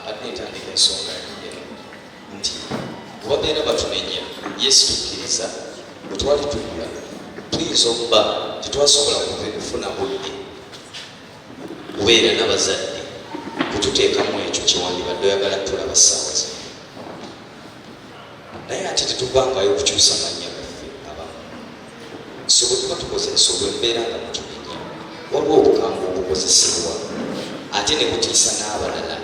ate etandika ensonga nti wabeera batumenya Yesu tukkiriza bwe twali tugula tuyinza okuba tetwasobola kufuna budde kubeera n'abazadde kututeekamu ekyo kyewandibadde oyagala tulaba ssaawa zino, naye ate tetuvangayo okukyusa mannya gaffe abamu. So bwe tuba tukozesa olw'embeera nga mutumenya waliwo obukambwe obukozesebwa ate ne butiisa n'abalala.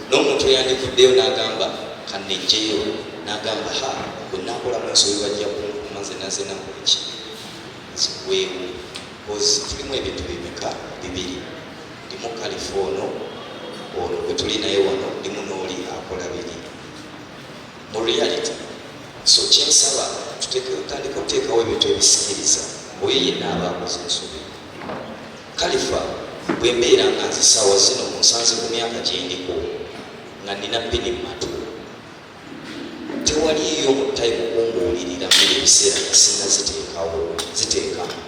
N'omuntu eyandikuddeyo n'agamba kannejjeyo n'agamba bwe naakolamu ensobi bajja kumaze naze nakoleki ziweewo kozi tulimu ebintu bimeka bibiri, ndimu Californo ono bwe tuli naye wano ndimu n'oli akola biri mu reality. So kyensaba tutandika okuteekawo ebintu ebisikiriza oyo yenna aba akoze ensobi. Kalifa bwe mbeera nga nze ssaawa zino munsanze ku myaka gyendiko nga nina bbini matu, tewaliyo mutayi kukunguulirira muri ebiseera nga singa ziteekamu.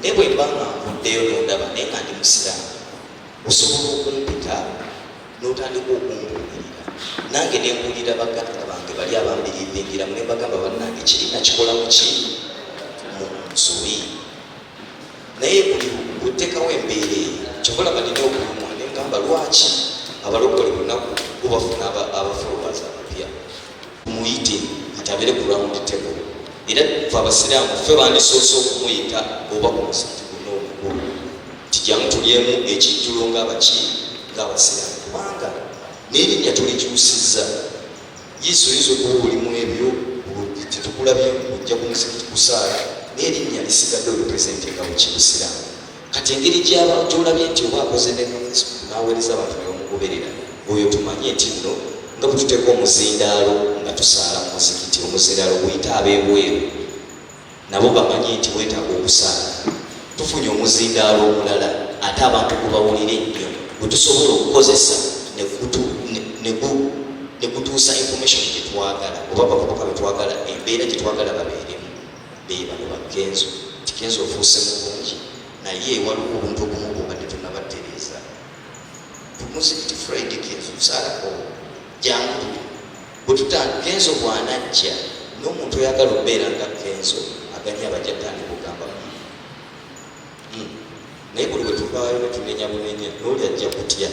Naye bwe mba nga nvuddeyo n'ondaba naye nga ndi musiraamu, osobola okumpita n'otandika okunguulirira, nange ne mbuulira baganda bange bali abambirimbingiramu ne bagamba bannange kirina kikola mu ki mu nsobi. Naye buli kuteekawo embeera eyo kyobola balina okulumwa ne ngamba lwaki abalokole lunaku kubafuna abafolowazi abapya muyite kati abeere ku round table. Era fe abasiraamu ffe bandisoose okumuyita oba ku musati guno omukulu tijjamu tulyemu ekijjulo ng'abasiraamu, kubanga n'erinnya tulikyusizza. Yesu oyinza okuba olimu ebyo tetukulabye ojja ku muzikiti kusaala n'erinnya lisigadde olipresentinga mu kibusiraamu. Kati engeri gy'olabye nti oba akoze n'aweereza abantu nebamugoberera, oyo tumanye nti nno nga bwe tuteeka omuzindaalo nga tusaala mu muzikiti, omuzindaalo guyita ab'ebweru nabo bamanye nti weetaaga okusaala. Tufunye omuzindaalo omulala ate abantu gubawulire nnyo gwe tusobola okukozesa ne gutuusa information gye twagala oba bavubuka be twagala, embeera gye twagala babeeremu. Be bano bakenzo nti kenzo ofuuse mulungi, naye waliwo obuntu obumu bwobadde tunabatereeza. Muzikiti Friday kenzo tusaalako jangu bwe tutandika kenzo bwanajja n'omuntu oyagala okubeera nga kenzo aganya abajja tandika okugamba naye buli bwe tuvaayo ne tunenya bunenya n'oli ajja kutya.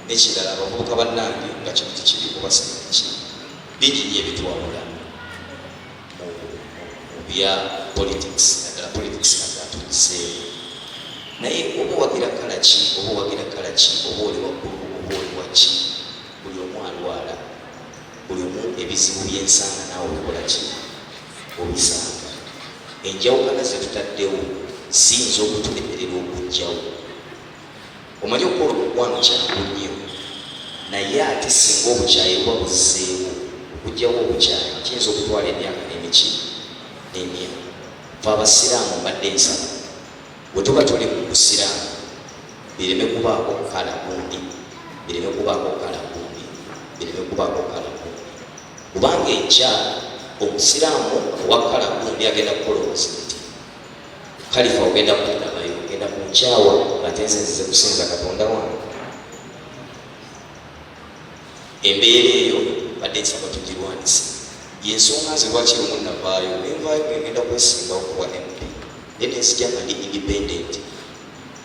N'ekirala abavubuka bannange nga kino tikiri kubasaki bingi nnyo ebitwawula mu bya politics, naddala politics nga atugiseewo. Naye oba owagira kala ki oba owagira kala ki oba oli waggulu oba oli waki, buli omu alwala, buli omu ebizibu by'ensanga naawe okola ki obisanga. Enjawukana ze tutaddewo ziyinza okutulemerera okujjawo. Omanyi okukola omukwano kyangu nnyo, naye ate singa obukyayi buba buzzeewo, okujjawo obukyayi kiyinza okutwala emyaka n'emiki n'emyaka. Fe abasiraamu mbadde nsaba bwe tuba tuli mu busiraamu bireme kubaako kala gundi, bireme kubaako kala gundi, bireme kubaako kala gundi, kubanga enkya omusiraamu owa kala gundi agenda kukola omuzikiti, Kalifa ogenda kulabayo, ogenda kunkyawa ate nze nzize kusinza Katonda wange. Embeera eyo badde nsaba tugirwanise. Yensonga nze lwaki lumu navaayo nenvaayo ngenda kwesimbawo kuwa MP ne nenzija nga ndi independent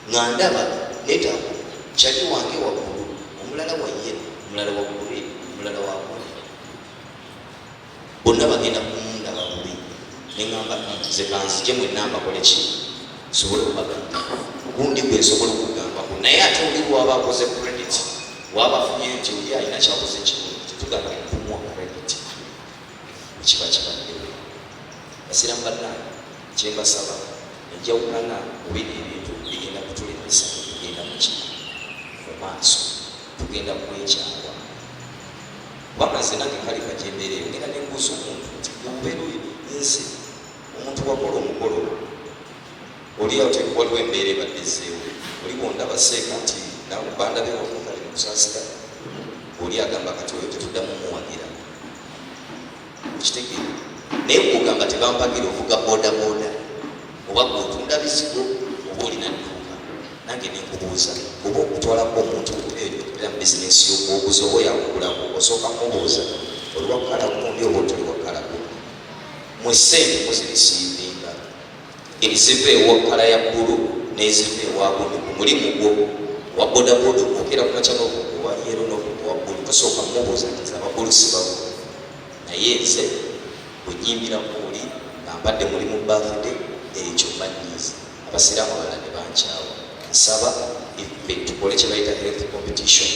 nga ndaba neetaaga kyali wange waggulu, omulala waye, omulala waggulu, omulala waggulu, bonna bagenda kumundaba bubi. Neŋŋamba nze kanzije mwenna mbakole ki nsobole okubagamba gundi gwe nsobola okugambako, naye ate oli waba akoze credit waba afunye nti oli alina kyakoze kirungi tetugamba kumuwa credit kiba kibaddewo. Basiraamu bannange kyembasaba enjawukana obiri ebintu bigenda kutulemesa tugenda muki mu maaso, tugenda kwekyawa. Kubanga nze nange Kalifa gyembeereyo ngenda nembuuza omuntu nti omubeera nze omuntu wakola omukolo oli waliwo embeera ebadde ezzeewo, oli bwondaba seeka nti nawe banda bewakukali mukusaasira, oli agamba kati oyo tetuddamu muwagira okitegeera. Naye kugamba tebampagira ovuga boda boda oba gwotunda bizigo oba olina dduuka nange nenkubuuza oba okutwalako omuntu era mu bizinesi yokuoguza oba yakugulako osooka kumubuuza oli wakala gundi oba otuli wakala gundi mwesente muzirisiivinga eriziva ewakala ya bbulu neziva ewagundi ku mulimu gwo wa bodaboda okwogera ku makya n'okuwa yero n'okuwa bbulu tosooka kumubuuza nti ababulusi babo naye nze bwenyimbira muuli nga mbadde mulimu birthday ekyo banyiiza abasiraamu abalala ne bankyawa nsaba iffe tukole kye bayita health competition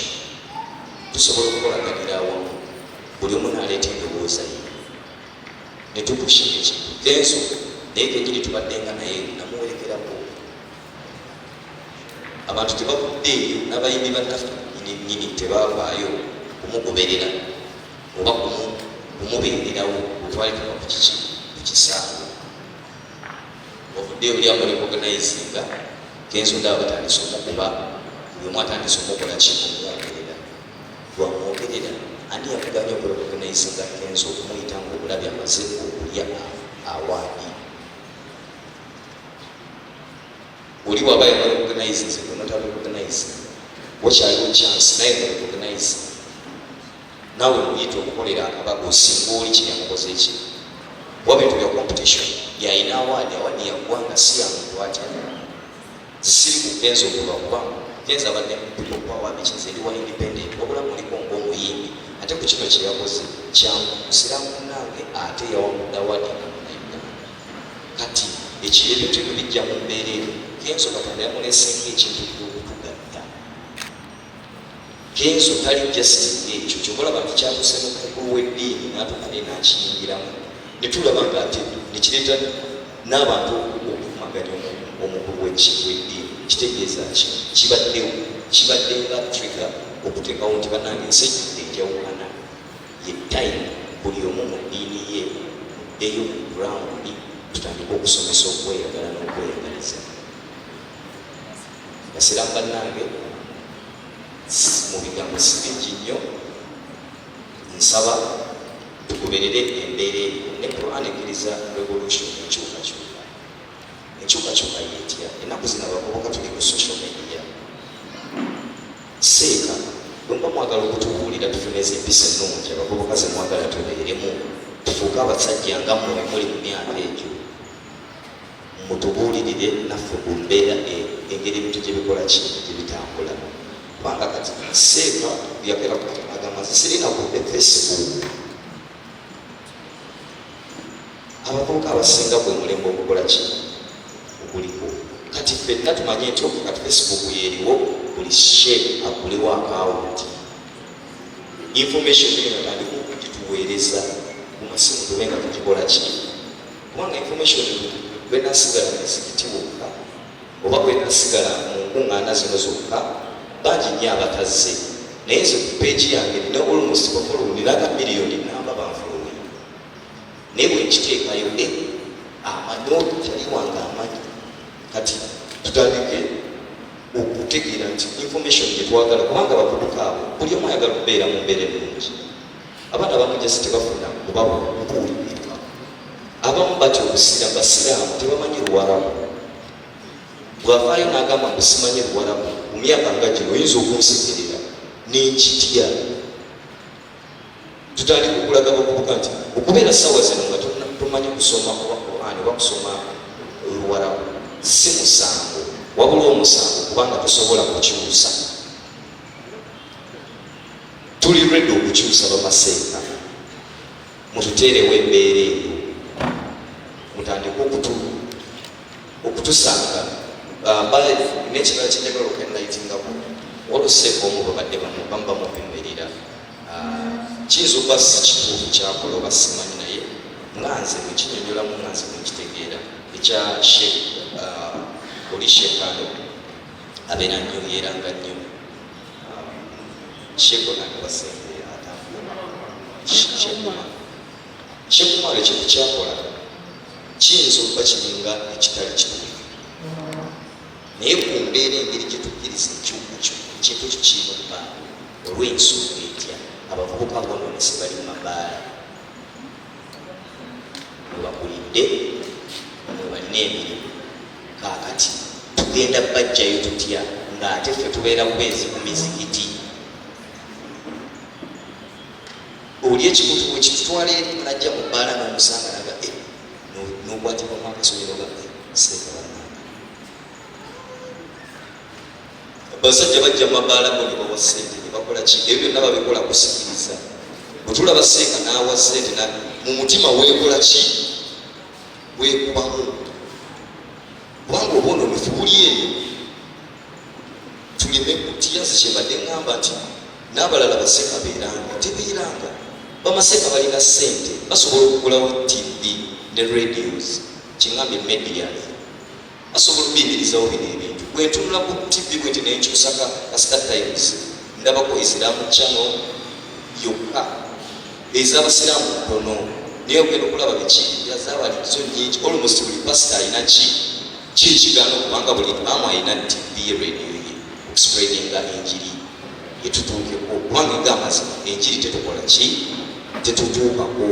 tusobole okukolaganira awamu buli omu naleeta endowooza ye ne tupushinga ekintu kenso naye kenyini tubaddenga naye namuwerekerako abantu tebavudde eyo n'abayimbi bannaffe nyini tebavaayo kumugoberera oba kumubeererawo otwalekeka ku kisaawe ovuddeyo oli amuli organizinga kenzo ndaba batandise omukuba buli omu atandise omukola kimuwogerera lwamwogerera ani yakuganya okuorganizinga kenzo okumuyita nga obulabi amaze okulya awaadi oli waba yaorganizinze onotaorganize wakyaliwo chance naye organize nawe muyita okukolera akabaga osinga oli kyeyamukoze eki wabintu bya competition yayina awaadi awaadi yaggwanga si yamuntu atya zisiri kugenza okuba kubanga genza abadde mupipa okwawabikiza eri wa independent wabula muliko ngaomuyimbi ate ku kino kyeyakoze kyamusiramu nange ate yawamudde awaadi nauganda kati ekiro ebintu ebyo bijja mu mbeera eri genzo katonda yamulesenga ekintu ky'okutugatta genzo tali justin ekyo kyobalaba nti kyatuse mukulu w'eddiini n'atukane nakiyingiramu netulaba nga ate nekireeta n'abantu okumaganya omukulu w'eddiini kitegeeza ki kibadde nga trigger okuteekawo nti bannange ensejjudde enjawukana ye time buli omu mu ddiini ye muddeyo mu ground tutandika okusomesa okweyagala n'okweyagaliza basiramu bannange mu bigambo sibingi nnyo nsaba tugoberere embeera eyo ne Quran ekkiriza revolution enkyukakyuka yetya ennaku zino abavubuka tuli ku social media seeka bwemba mwagala okutubuulira tufuneze empisa ennungi abavubuka ze mwagala tubeeremu tufuuke abasajja nga mmwe muli mu myaka egyo mutubuulirire naffe ku mbeera engeri ebintu gyebikola ki gyebitambula kubanga kati seeka byakera agamba zisirina ku Facebook abavubuka abasinga gwe mulembe okukola ki oguliko kati ffenna tumanye nti kati Facebook yeeriwo buli she agulewo akawunti information eyo natandika okugituweereza ku masimu tubenga tukikola ki kubanga information bwenasigala muzikiti wokka oba bwenasigala mu nkuŋŋaana zino zokka bangi nnyo abatazze naye nze ku peegi yange nina almost bafolowuliraga miliyoni namba banfolowing naye bwenkiteekayo amanyi kyali wange amanyi kati tutandike okutegeera nti information gyetwagala kubanga bavubuka abo buli omu ayagala okubeera mu mbeera ennungi abaana abamu jasi tebafuna obabuulirirwa abamu batya obusira basiraamu tebamanyi luwarabu bwavaayo n'agamba ngu simanyi luwarabu mu myaka nga gino oyinza okunsekerera nenkitya tutandika okulaga bavubuka nti okubeera ssaawa zino nga tomanyi kusoma kuba Quran oba kusoma luwarabu si musango wabula omusango kubanga tosobola kukyusa tuli ready okukyusa bamaseeka mututeerewo embeera eyo mutandika okutusanga nekirala kyenjagala okenlightingako oluseeko omu babadde bamu bamupimirira kiyinza okuba si kituufu kyakola oba simanyi naye nganze mukinyonyolamu nganze mukitegeera ekya oli shekano abeera nnyo yeeranga nnyo shekonagabasente atambula shekumala ekintu kyakola kiyinza okuba kiringa ekitali kituufu naye ku mbeera engeri gyetukkiriza enkyukakyuka ekintu ekyo kirina okuba olw'ensonga etya abavubuka bonoonese bali mu mabaala mwe bakulidde mwe balina emirimu kaakati tugenda bajjayo tutya ng'ate ffe tubeera bubeezi ku mizikiti. oli ekikutu ekitutwala eri najja mu bbaala n'omusanga naga n'okwatibwamu akasomero ga seeka bannange. basajja bajja mu mabaala go ne bawa ssente ne bakola ki ebyo byonna babikola kusikiriza. bwe tulaba seeka n'awa ssente mu mutima weekola ki weekubamu kubanga oba ono mifubuli eyo tuleme kutyazi kyembadde ŋŋamba nti n'abalala baseeka beeranga tebeeranga. Bamaseeka balina ssente basobola okugulawo TV ne radios kiŋŋambye medias basobola okubiyimirizawo bino ebintu. bwe ntunula ku TV bwe nti nenkyusaka Star Times ndabako Islaamu channel yokka ez'abasiraamu ntono naye ogenda okulaba biki yazabalizo nyingi almost buli pasita alina ki ekigaano kubanga buli imamu alina TV radio ye okuspreadinga enjiri yetutuukeko kubanga eg'amazima enjiri tetukola ki tetutuukako.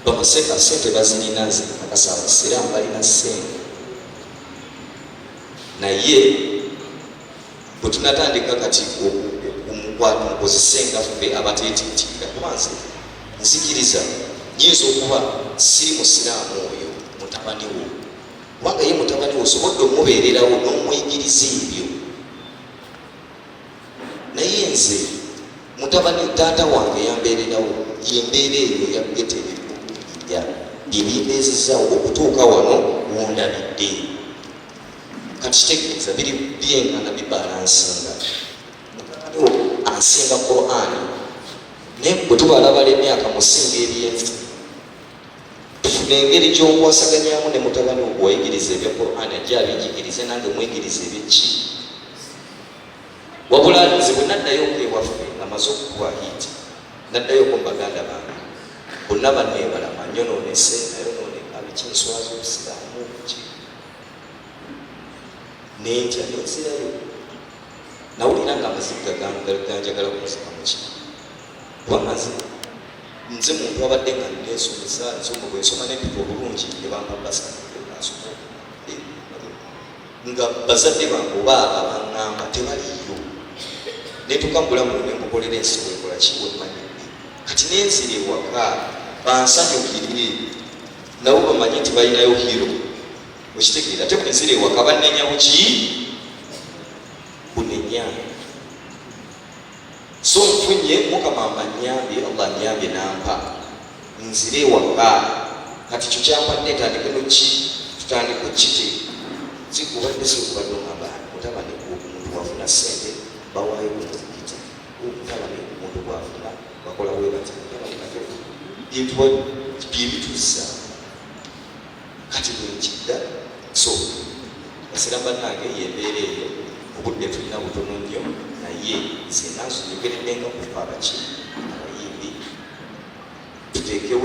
Bamaseeka ssente bazirina zikakasa abasiraamu balina ssente naye bwe tunatandika kati mukozesenga ffe abateetiitira kubanze nzikiriza nyinza okuba siri musiraamu oyo mutabani wo kubanga ye mutabani wo osobodde omubeererawo n'omuyigiriza ebyo naye nze mutabani taata wange yambeererawo yembeera eyo yagete byebindeezezaawo okutuuka wano wondabidde. kati kitegeeza biri byeŋŋana bibalansinga mutabaniwo ansinga Qur'an naye bwe tubalabala emyaka musinga ebyensi tufuna engeri gy'okwasaganyamu ne mutabani wo bw'oyigiriza ebya Qur'an ajja abijigirize nange mwigiriza ebyeki. wabula nze bwe naddayo ewaffe nga maze okutwahiti naddayoko mu baganda bange bonna banneebalama nyonoonese nayonooneka bikinswaza obusiraamu ki nentya nenzirayo nawulira nga amaziga ganjagala kunsika muki kubanga nze muntu abadde nga nesomesa nsoma bwensoma nepika obulungi ebamba basaasomo nga bazadde bange oba abanŋamba tebaliyo netukambula mu nembukolera ensi wekola kiwemanyidde kati nenzira ewaka bansanyukire nabo bamanye nti balinayo hiro okitegeera ate bwenzira ewaka bannenya buki bunenya. So nfunye Mukama amanyambye Allah anyambye nampa nzire ewaka kati kyo kyampadde tandike noki tutandike kiti zikubadde sikubadde omabani mutabani omuntu wafuna ssente bawaayo kumuzikiti mutabani omuntu gwafuna bakola webati byebituusa kati bwenkidda. So basiraamu bannange yembeera eyo obudde tulina butono nnyo naye nze nanzo nyogereddenga kufa abaki abayimbi tuteekewo